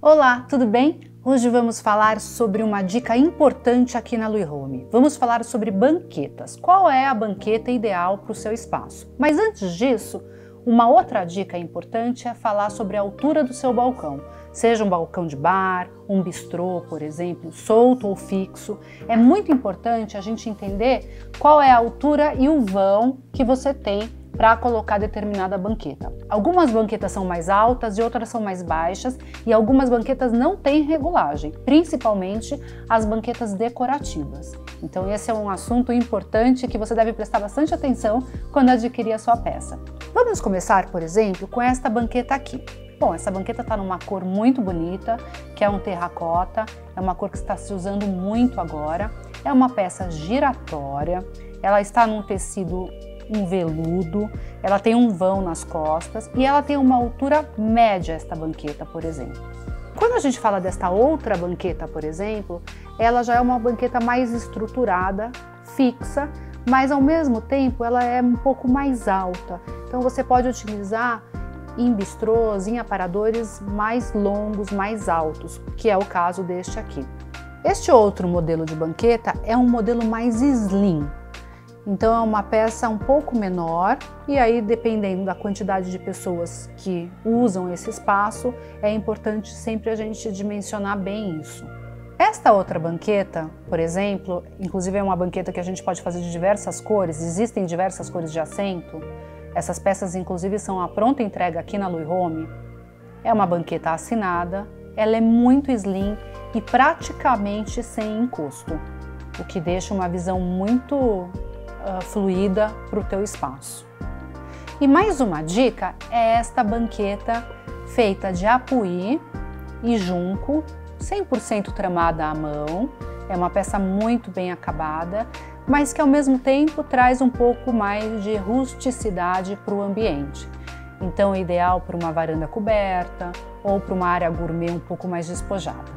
Olá, tudo bem? Hoje vamos falar sobre uma dica importante aqui na Lui Home. Vamos falar sobre banquetas. Qual é a banqueta ideal para o seu espaço? Mas antes disso, uma outra dica importante é falar sobre a altura do seu balcão. Seja um balcão de bar, um bistrô, por exemplo, solto ou fixo. É muito importante a gente entender qual é a altura e o vão que você tem para colocar determinada banqueta. Algumas banquetas são mais altas e outras são mais baixas, e algumas banquetas não têm regulagem, principalmente as banquetas decorativas. Então esse é um assunto importante que você deve prestar bastante atenção quando adquirir a sua peça. Vamos começar, por exemplo, com esta banqueta aqui. Bom, essa banqueta está numa cor muito bonita, que é um terracota, é uma cor que está se usando muito agora, é uma peça giratória, ela está num tecido um veludo, ela tem um vão nas costas e ela tem uma altura média, esta banqueta, por exemplo. Quando a gente fala desta outra banqueta, por exemplo, ela já é uma banqueta mais estruturada, fixa, mas ao mesmo tempo ela é um pouco mais alta. Então você pode utilizar em bistrôs, em aparadores mais longos, mais altos, que é o caso deste aqui. Este outro modelo de banqueta é um modelo mais slim. Então é uma peça um pouco menor e aí, dependendo da quantidade de pessoas que usam esse espaço, é importante sempre a gente dimensionar bem isso. Esta outra banqueta, por exemplo, inclusive é uma banqueta que a gente pode fazer de diversas cores, existem diversas cores de assento. Essas peças inclusive são a pronta entrega aqui na Lui Home. É uma banqueta assinada, ela é muito slim e praticamente sem encosto, o que deixa uma visão muito fluida para o teu espaço. E mais uma dica é esta banqueta feita de apuí e junco, 100% tramada à mão. É uma peça muito bem acabada, mas que ao mesmo tempo traz um pouco mais de rusticidade para o ambiente. Então é ideal para uma varanda coberta ou para uma área gourmet um pouco mais despojada.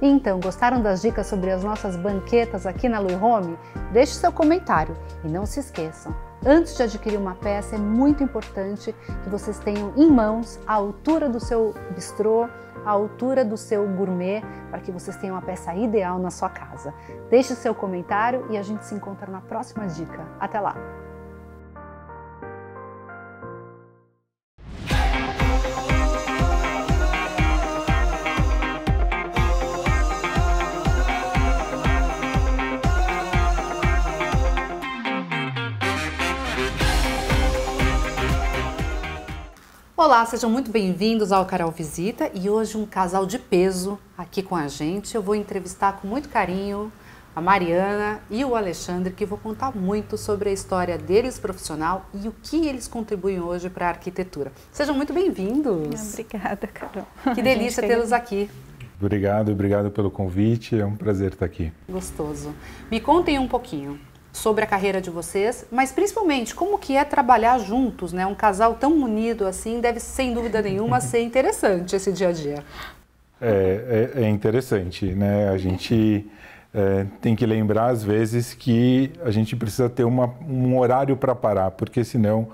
Então, gostaram das dicas sobre as nossas banquetas aqui na Lui Home? Deixe seu comentário e não se esqueçam, antes de adquirir uma peça é muito importante que vocês tenham em mãos a altura do seu bistrô, a altura do seu gourmet, para que vocês tenham a peça ideal na sua casa. Deixe seu comentário e a gente se encontra na próxima dica. Até lá! Olá, sejam muito bem-vindos ao Carol Visita e hoje um casal de peso aqui com a gente. Eu vou entrevistar com muito carinho a Mariana e o Alexandre, que vou contar muito sobre a história deles profissional e o que eles contribuem hoje para a arquitetura. Sejam muito bem-vindos. Obrigada, Carol. Que delícia tê-los aqui. Obrigado pelo convite, é um prazer estar aqui. Gostoso. Me contem um pouquinho sobre a carreira de vocês, mas principalmente como que é trabalhar juntos, né? Um casal tão unido assim deve, sem dúvida nenhuma, ser interessante esse dia a dia. É interessante, né? A gente tem que lembrar às vezes que a gente precisa ter um horário para parar, porque senão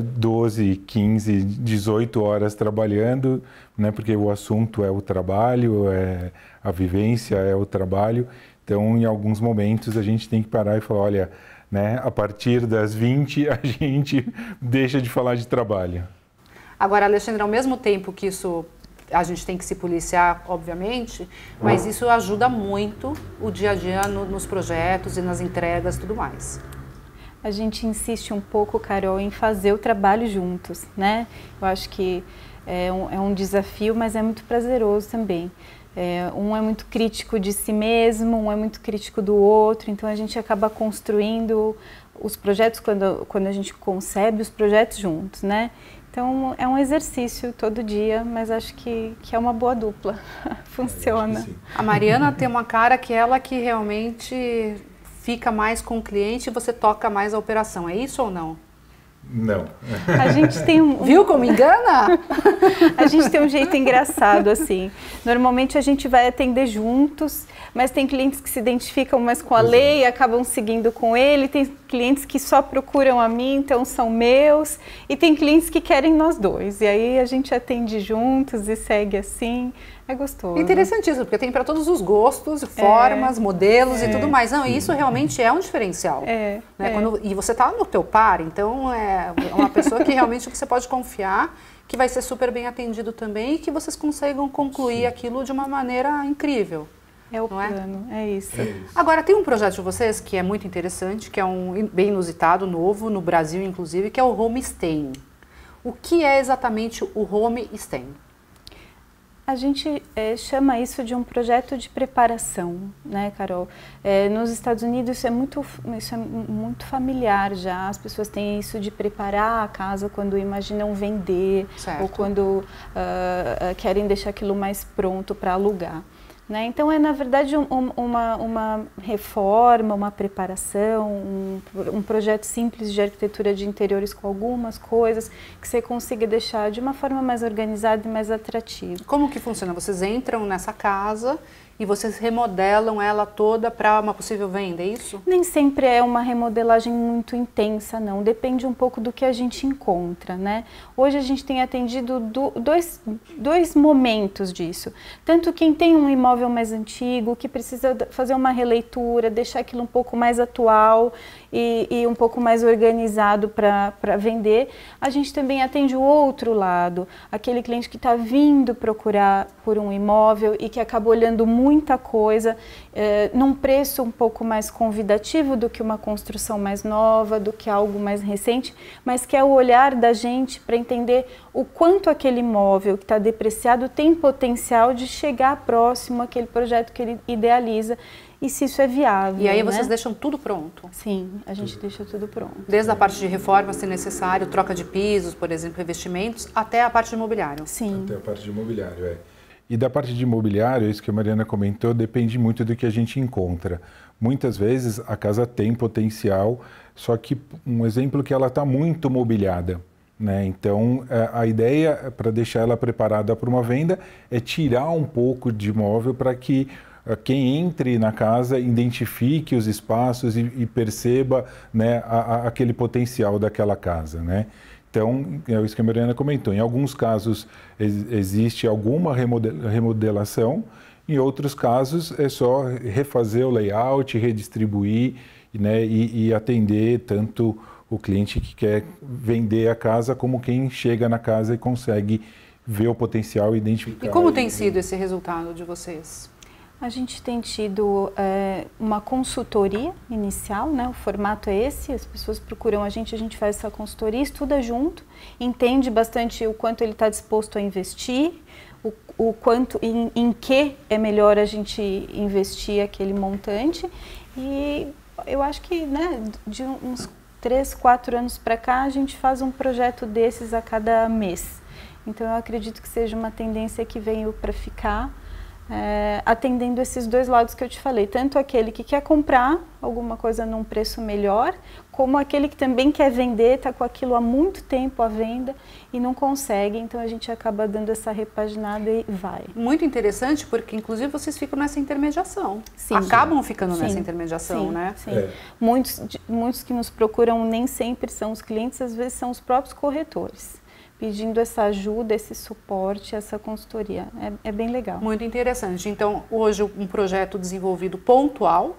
12, 15, 18 horas trabalhando, né? Porque o assunto é o trabalho, a vivência é o trabalho. Então, em alguns momentos, a gente tem que parar e falar, olha, né, a partir das 20, a gente deixa de falar de trabalho. Agora, Alexandre, ao mesmo tempo que isso, a gente tem que se policiar, obviamente, mas isso ajuda muito o dia a dia nos projetos e nas entregas e tudo mais. A gente insiste um pouco, Carol, em fazer o trabalho juntos, né? Eu acho que é um desafio, mas é muito prazeroso também. Um é muito crítico de si mesmo, um é muito crítico do outro, então a gente acaba construindo os projetos quando a gente concebe os projetos juntos, né? Então é um exercício todo dia, mas acho que é uma boa dupla, funciona. A Mariana tem uma cara que ela que realmente fica mais com o cliente e você toca mais a operação, é isso ou não? Não. A gente tem Viu como engana? A gente tem um jeito engraçado, assim. Normalmente a gente vai atender juntos, mas tem clientes que se identificam mais com a lei e acabam seguindo com ele. Tem clientes que só procuram a mim, então são meus, e tem clientes que querem nós dois. E aí a gente atende juntos e segue assim. É gostoso. Interessantíssimo, porque tem para todos os gostos, formas, modelos e tudo mais. Não, isso realmente é um diferencial. Né? E você está no teu par, então é uma pessoa que realmente você pode confiar, que vai ser super bem atendido também e que vocês consigam concluir aquilo de uma maneira incrível. É o plano, é isso. Agora, tem um projeto de vocês que é muito interessante, que é bem inusitado, novo, no Brasil inclusive, que é o Homestaying. O que é exatamente o Homestaying? A gente chama isso de um projeto de preparação, né, Carol? Nos Estados Unidos isso é muito familiar já, as pessoas têm isso de preparar a casa quando imaginam vender, ou quando querem deixar aquilo mais pronto para alugar. Né? Então é na verdade uma reforma, uma preparação, um projeto simples de arquitetura de interiores com algumas coisas que você consiga deixar de uma forma mais organizada e mais atrativa. Como que funciona? Vocês entram nessa casa e vocês remodelam ela toda para uma possível venda, é isso? Nem sempre é uma remodelagem muito intensa, não. Depende um pouco do que a gente encontra, né? Hoje a gente tem atendido dois momentos disso. Tanto quem tem um imóvel mais antigo, que precisa fazer uma releitura, deixar aquilo um pouco mais atual e um pouco mais organizado para vender. A gente também atende o outro lado, aquele cliente que está vindo procurar por um imóvel e que acaba olhando muita coisa, num preço um pouco mais convidativo do que uma construção mais nova, do que algo mais recente, mas que é o olhar da gente para entender o quanto aquele imóvel que está depreciado tem potencial de chegar próximo àquele projeto que ele idealiza e se isso é viável. E aí vocês deixam tudo pronto? Sim, a gente deixa tudo pronto. Desde a parte de reforma, se necessário, troca de pisos, por exemplo, investimentos, até a parte de imobiliário? Sim. Até a parte de imobiliário, E da parte de imobiliário, isso que a Mariana comentou, depende muito do que a gente encontra. Muitas vezes a casa tem potencial, só que um exemplo que ela está muito mobiliada. Né? Então, a ideia para deixar ela preparada para uma venda é tirar um pouco de imóvel para que quem entre na casa identifique os espaços e perceba, né, aquele potencial daquela casa. Né? Então, é isso que a Mariana comentou. Em alguns casos existe alguma remodelação, em outros casos é só refazer o layout, redistribuir, né, e atender tanto o cliente que quer vender a casa como quem chega na casa e consegue ver o potencial e identificar. E como tem sido esse resultado de vocês? A gente tem tido uma consultoria inicial, né? O formato é esse, as pessoas procuram a gente faz essa consultoria, estuda junto, entende bastante o quanto ele está disposto a investir, o quanto, em que é melhor a gente investir aquele montante. E eu acho que, né, de uns 3, 4 anos para cá, a gente faz um projeto desses a cada mês. Então eu acredito que seja uma tendência que veio para ficar, atendendo esses dois lados que eu te falei, tanto aquele que quer comprar alguma coisa num preço melhor, como aquele que também quer vender, está com aquilo há muito tempo à venda e não consegue, então a gente acaba dando essa repaginada e vai. Muito interessante, porque inclusive vocês ficam nessa intermediação, sim, acabam ficando nessa intermediação, sim, né? Sim. Muitos que nos procuram nem sempre são os clientes, às vezes são os próprios corretores, pedindo essa ajuda, esse suporte, essa consultoria. É bem legal. Muito interessante. Então, hoje um projeto desenvolvido pontual,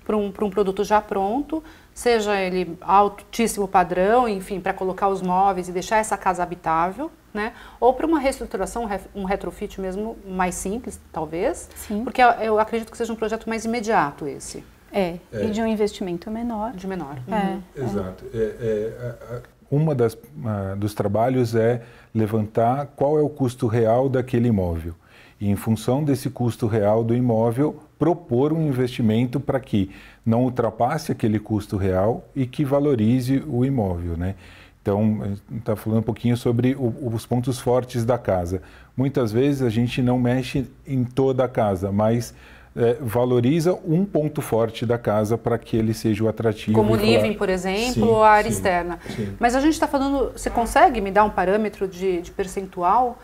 para um produto já pronto, seja ele altíssimo padrão, enfim, para colocar os móveis e deixar essa casa habitável, né? Ou para uma reestruturação, um retrofit mesmo mais simples, talvez, porque eu acredito que seja um projeto mais imediato esse. E de um investimento menor. De menor. Exato. Uma dos trabalhos é levantar qual é o custo real daquele imóvel e, em função desse custo real do imóvel, propor um investimento para que não ultrapasse aquele custo real e que valorize o imóvel, né? Então, a gente está falando um pouquinho sobre os pontos fortes da casa. Muitas vezes a gente não mexe em toda a casa, mas valoriza um ponto forte da casa para que ele seja o atrativo. Como o living, por exemplo, ou a área externa. Mas a gente está falando, você consegue me dar um parâmetro de percentual?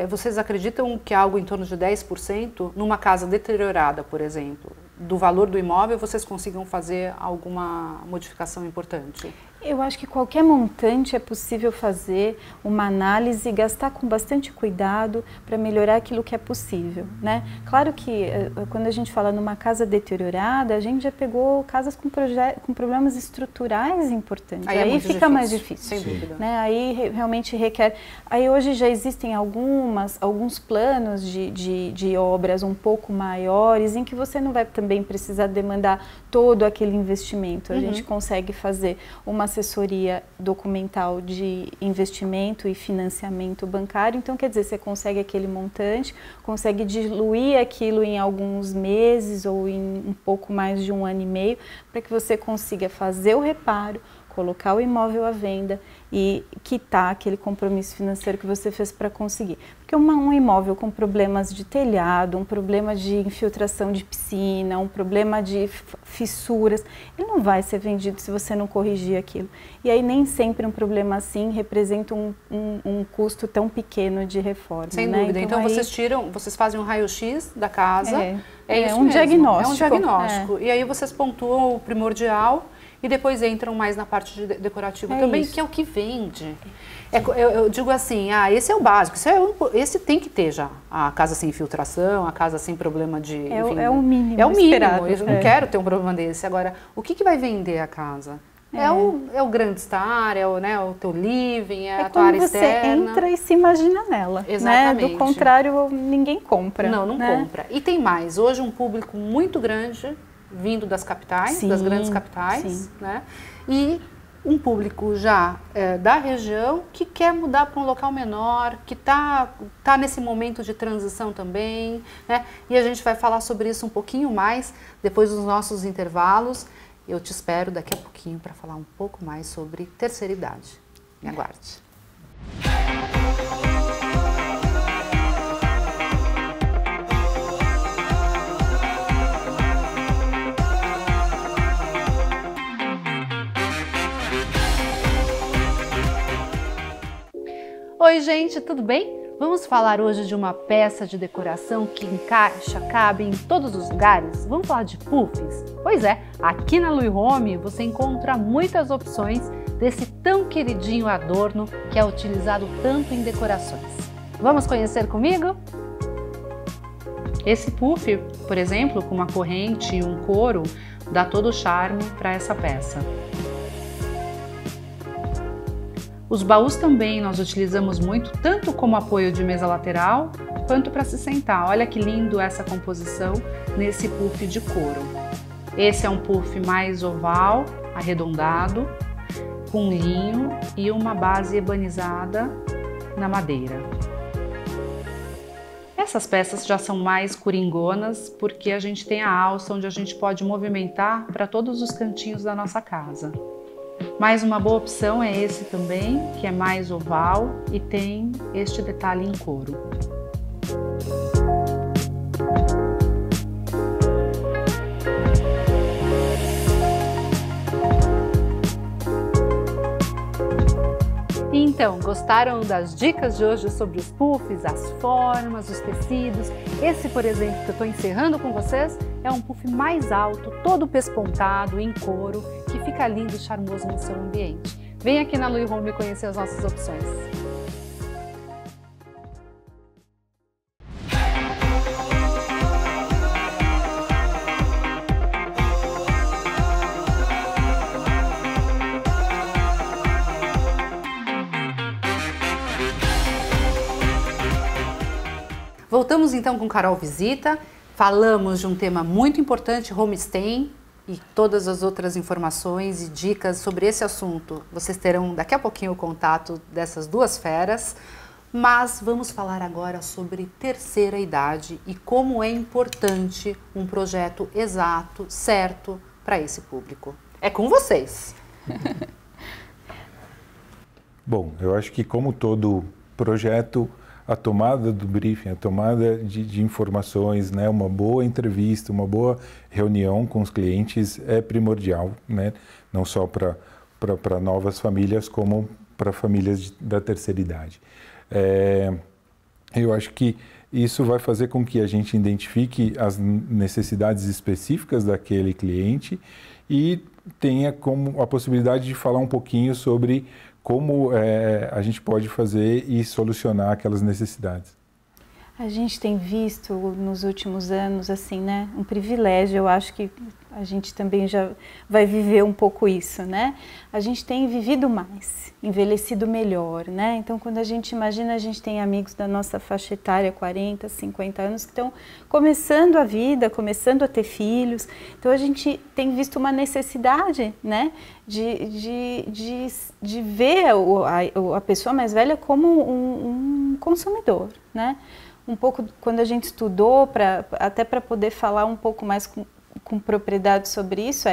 Vocês acreditam que algo em torno de 10% numa casa deteriorada, por exemplo? do valor do imóvel, vocês consigam fazer alguma modificação importante? Eu acho que qualquer montante é possível fazer uma análise e gastar com bastante cuidado para melhorar aquilo que é possível, né? Claro que quando a gente fala numa casa deteriorada, a gente já pegou casas com problemas estruturais importantes. Aí fica mais difícil, sem dúvida. Né? Aí realmente requer... Aí hoje já existem alguns planos de obras um pouco maiores em que você não vai também precisar demandar todo aquele investimento. A gente consegue fazer uma assessoria documental de investimento e financiamento bancário, então quer dizer, você consegue aquele montante, consegue diluir aquilo em alguns meses ou em um pouco mais de 1 ano e meio, para que você consiga fazer o reparo, colocar o imóvel à venda e quitar aquele compromisso financeiro que você fez para conseguir. Porque um imóvel com problemas de telhado, um problema de infiltração de piscina, um problema de fissuras, ele não vai ser vendido se você não corrigir aquilo. E aí nem sempre um problema assim representa um custo tão pequeno de reforma. Sem né? dúvida. Então vocês fazem um raio-x da casa. É isso um mesmo. diagnóstico. É um diagnóstico. E aí vocês pontuam o primordial e depois entram mais na parte de decorativo também, isso. que é o que vende. Eu digo assim, esse é o básico, esse tem que ter já. A casa sem infiltração, a casa sem problema de... É o mínimo. É o mínimo, esperado, eu não quero ter um problema desse. Agora, o que vai vender a casa? É o grande estar, o teu living, a tua área externa. É quando você entra e se imagina nela. Exatamente. Né? Do contrário, ninguém compra. Não compra. E tem mais, hoje um público muito grande vindo das capitais, das grandes capitais, né? E um público já da região que quer mudar para um local menor, que tá nesse momento de transição também, né? E a gente vai falar sobre isso um pouquinho mais depois dos nossos intervalos. Eu te espero daqui a pouquinho para falar um pouco mais sobre terceira idade. Me aguarde. Oi, gente, tudo bem? Vamos falar hoje de uma peça de decoração que encaixa, cabe em todos os lugares? Vamos falar de puffs? Pois é, aqui na Louis Home você encontra muitas opções desse tão queridinho adorno que é utilizado tanto em decorações. Vamos conhecer comigo? Esse puff, por exemplo, com uma corrente e um couro, dá todo o charme para essa peça. Os baús também nós utilizamos muito, tanto como apoio de mesa lateral, quanto para se sentar. Olha que lindo essa composição nesse puff de couro. Esse é um puff mais oval, arredondado, com linho e uma base ebanizada na madeira. Essas peças já são mais coringonas, porque a gente tem a alça onde a gente pode movimentar para todos os cantinhos da nossa casa. Mas uma boa opção é esse também, que é mais oval e tem este detalhe em couro. Então, gostaram das dicas de hoje sobre os puffs, as formas, os tecidos? Esse, por exemplo, que eu estou encerrando com vocês, é um puff mais alto, todo pespontado, em couro, que fica lindo e charmoso no seu ambiente. Vem aqui na Louis Home conhecer as nossas opções. Voltamos então com Carol Visita, falamos de um tema muito importante, homestay, e todas as outras informações e dicas sobre esse assunto. Vocês terão daqui a pouquinho o contato dessas duas feras, mas vamos falar agora sobre terceira idade e como é importante um projeto exato, certo, para esse público. É com vocês! Bom, eu acho que como todo projeto, a tomada do briefing, a tomada de informações, né, uma boa entrevista, uma boa reunião com os clientes é primordial, né, não só para novas famílias, como para famílias da terceira idade. Eu acho que isso vai fazer com que a gente identifique as necessidades específicas daquele cliente e tenha como a possibilidade de falar um pouquinho sobre como a gente pode fazer e solucionar aquelas necessidades. A gente tem visto nos últimos anos, assim, né, um privilégio, eu acho que a gente também já vai viver um pouco isso, né? A gente tem vivido mais, envelhecido melhor, né? Então, quando a gente imagina, a gente tem amigos da nossa faixa etária, 40, 50 anos, que estão começando a vida, começando a ter filhos. Então, a gente tem visto uma necessidade, né, de ver a pessoa mais velha como um consumidor, né? Um pouco, quando a gente estudou, até para poder falar um pouco mais com propriedade sobre isso,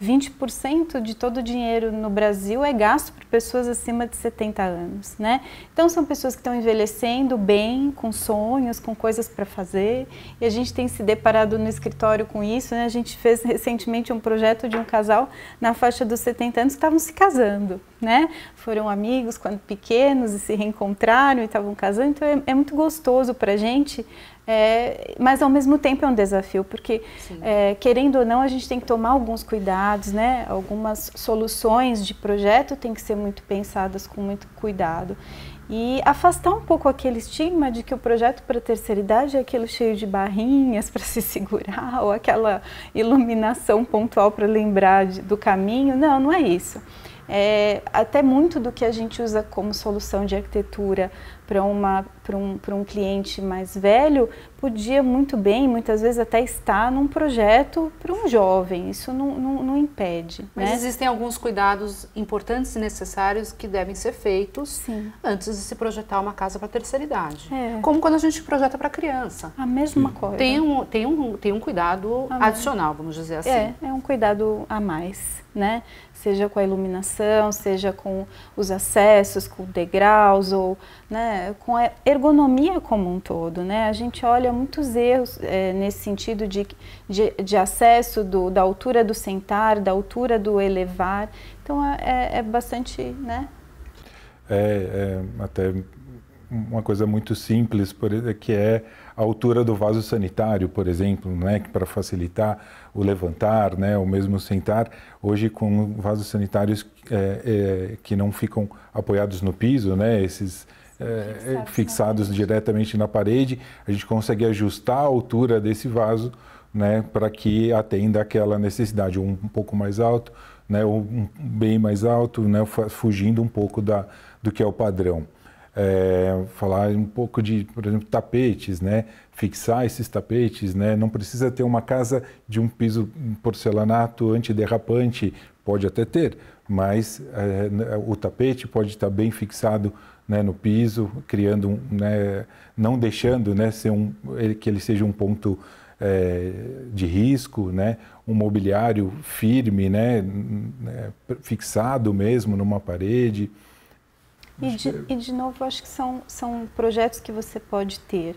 20% de todo o dinheiro no Brasil é gasto por pessoas acima de 70 anos, né? Então são pessoas que estão envelhecendo bem, com sonhos, com coisas para fazer, e a gente tem se deparado no escritório com isso, né? A gente fez recentemente um projeto de um casal na faixa dos 70 anos que estavam se casando, né? Foram amigos quando pequenos e se reencontraram e estavam casando, então é muito gostoso para a gente. Mas ao mesmo tempo é um desafio, porque querendo ou não a gente tem que tomar alguns cuidados, né? Algumas soluções de projeto têm que ser muito pensadas com muito cuidado e afastar um pouco aquele estigma de que o projeto para a terceira idade é aquilo cheio de barrinhas para se segurar ou aquela iluminação pontual para lembrar do caminho. Não, não é isso. Até muito do que a gente usa como solução de arquitetura para um cliente mais velho podia muito bem, muitas vezes até estar num projeto para um jovem, isso não impede. Mas né? Existem alguns cuidados importantes e necessários que devem ser feitos Sim. antes de se projetar uma casa para a terceira idade. Como quando a gente projeta para criança. A mesma coisa. Tem um cuidado adicional, vamos dizer assim. É um cuidado a mais, né? Seja com a iluminação, seja com os acessos, com degraus, ou né, com a ergonomia como um todo, né? A gente olha muitos erros nesse sentido de acesso, da altura do sentar, da altura do elevar. Então é bastante, né? Até uma coisa muito simples, que é a altura do vaso sanitário, por exemplo, né, para facilitar o levantar, né, ou mesmo sentar. Hoje, com vasos sanitários que não ficam apoiados no piso, né, esses fixados diretamente na parede, a gente consegue ajustar a altura desse vaso, né, para que atenda aquela necessidade, um pouco mais alto, né, ou bem mais alto, né, fugindo um pouco do que é o padrão. Falar um pouco de, por exemplo, tapetes, né? Fixar esses tapetes, né? Não precisa ter uma casa de um piso porcelanato antiderrapante, pode até ter, mas o tapete pode estar bem fixado, né, no piso, criando, né, não deixando, né, que ele seja um ponto de risco, né? Um mobiliário firme, né, fixado mesmo numa parede. E de novo, acho que são projetos que você pode ter.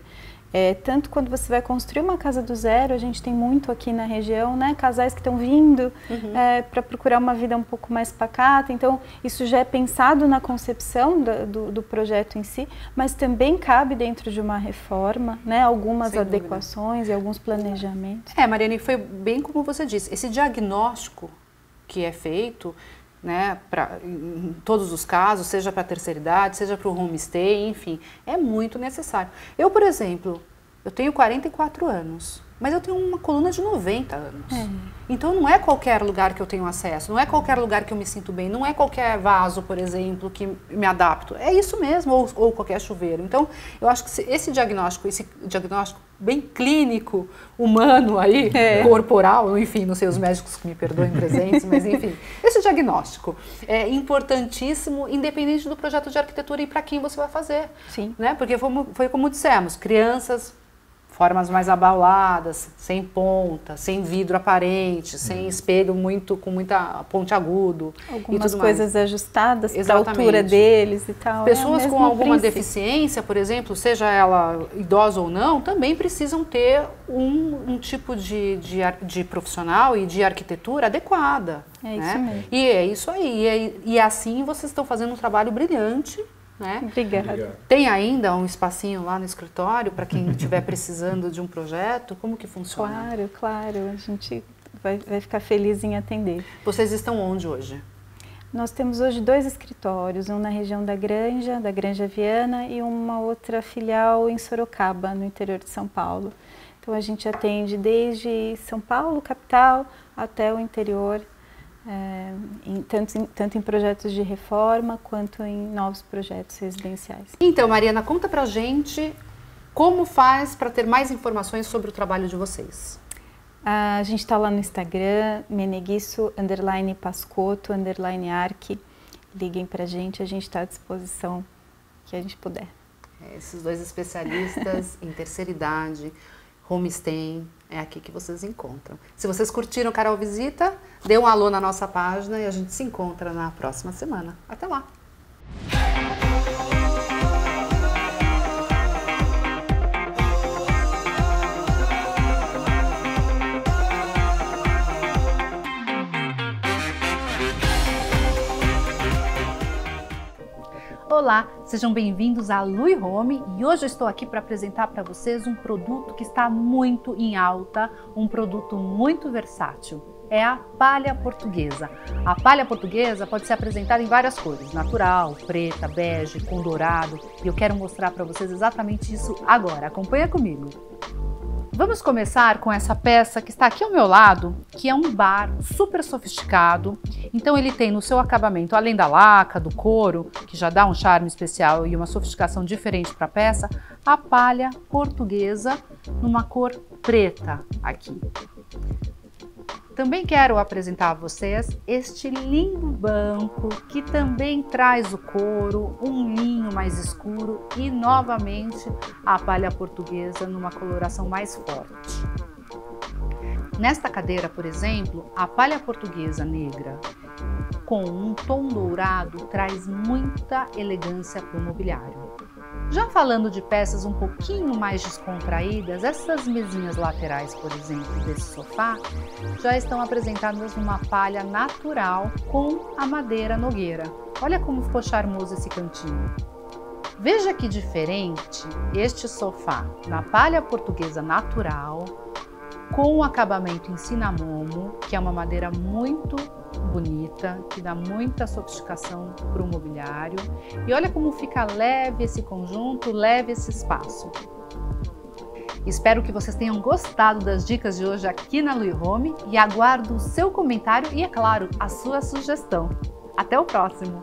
Tanto quando você vai construir uma casa do zero, a gente tem muito aqui na região, né? Casais que estão vindo para procurar uma vida um pouco mais pacata. Então, isso já é pensado na concepção do projeto em si, mas também cabe dentro de uma reforma, né? Algumas adequações e alguns planejamentos. Mariane, foi bem como você disse, esse diagnóstico que é feito, né, em todos os casos, seja para a terceira idade, seja para o homestay, enfim, é muito necessário. Eu, por exemplo, eu tenho 44 anos, mas eu tenho uma coluna de 90 anos. Então não é qualquer lugar que eu tenho acesso, não é qualquer lugar que eu me sinto bem, não é qualquer vaso, por exemplo, que me adapto. É isso mesmo, ou qualquer chuveiro. Então, eu acho que esse diagnóstico bem clínico, humano aí, corporal, enfim, não sei os médicos que me perdoem presentes, mas enfim, esse diagnóstico é importantíssimo, independente do projeto de arquitetura e para quem você vai fazer. Sim. Né? Porque foi como dissemos, crianças, formas mais abauladas, sem ponta, sem vidro aparente, sem espelho com muita ponte agudo. Algumas coisas ajustadas para a altura deles e tal. Pessoas com alguma deficiência, por exemplo, seja ela idosa ou não, também precisam ter um tipo de profissional e de arquitetura adequada. É isso mesmo. E é isso aí. E assim vocês estão fazendo um trabalho brilhante, Né? Obrigada. Tem ainda um espacinho lá no escritório para quem estiver precisando de um projeto? Como que funciona? Claro. A gente vai ficar feliz em atender. Vocês estão onde hoje? Nós temos hoje 2 escritórios, um na região da Granja Viana, e uma outra filial em Sorocaba, no interior de São Paulo. Então a gente atende desde São Paulo, capital, até o interior, tanto em projetos de reforma quanto em novos projetos residenciais. Então, Mariana, conta pra gente como faz para ter mais informações sobre o trabalho de vocês. A gente está lá no Instagram, Meneguisso_Pascotto_Arc. Liguem pra gente, a gente está à disposição que a gente puder. Esses 2 especialistas em terceira idade, homestay, é aqui que vocês encontram. Se vocês curtiram o Carol Visita, dê um alô na nossa página e a gente se encontra na próxima semana. Até lá! Olá, sejam bem-vindos à Lui Home e hoje eu estou aqui para apresentar para vocês um produto que está muito em alta, um produto muito versátil. É a palha portuguesa. A palha portuguesa pode ser apresentada em várias cores, natural, preta, bege, com dourado, e eu quero mostrar para vocês exatamente isso agora. Acompanha comigo. Vamos começar com essa peça que está aqui ao meu lado, que é um bar super sofisticado. Então ele tem no seu acabamento, além da laca, do couro, que já dá um charme especial e uma sofisticação diferente para a peça, a palha portuguesa numa cor preta aqui. Também quero apresentar a vocês este lindo banco que também traz o couro, um linho mais escuro e novamente a palha portuguesa numa coloração mais forte. Nesta cadeira, por exemplo, a palha portuguesa negra com um tom dourado traz muita elegância para o mobiliário. Já falando de peças um pouquinho mais descontraídas, essas mesinhas laterais, por exemplo, desse sofá, já estão apresentadas numa palha natural com a madeira nogueira. Olha como ficou charmoso esse cantinho. Veja que diferente este sofá na palha portuguesa natural, com o acabamento em cinamomo, que é uma madeira muito bonita, que dá muita sofisticação para o mobiliário. E olha como fica leve esse conjunto, leve esse espaço. Espero que vocês tenham gostado das dicas de hoje aqui na Lui Home e aguardo o seu comentário e, é claro, a sua sugestão. Até o próximo!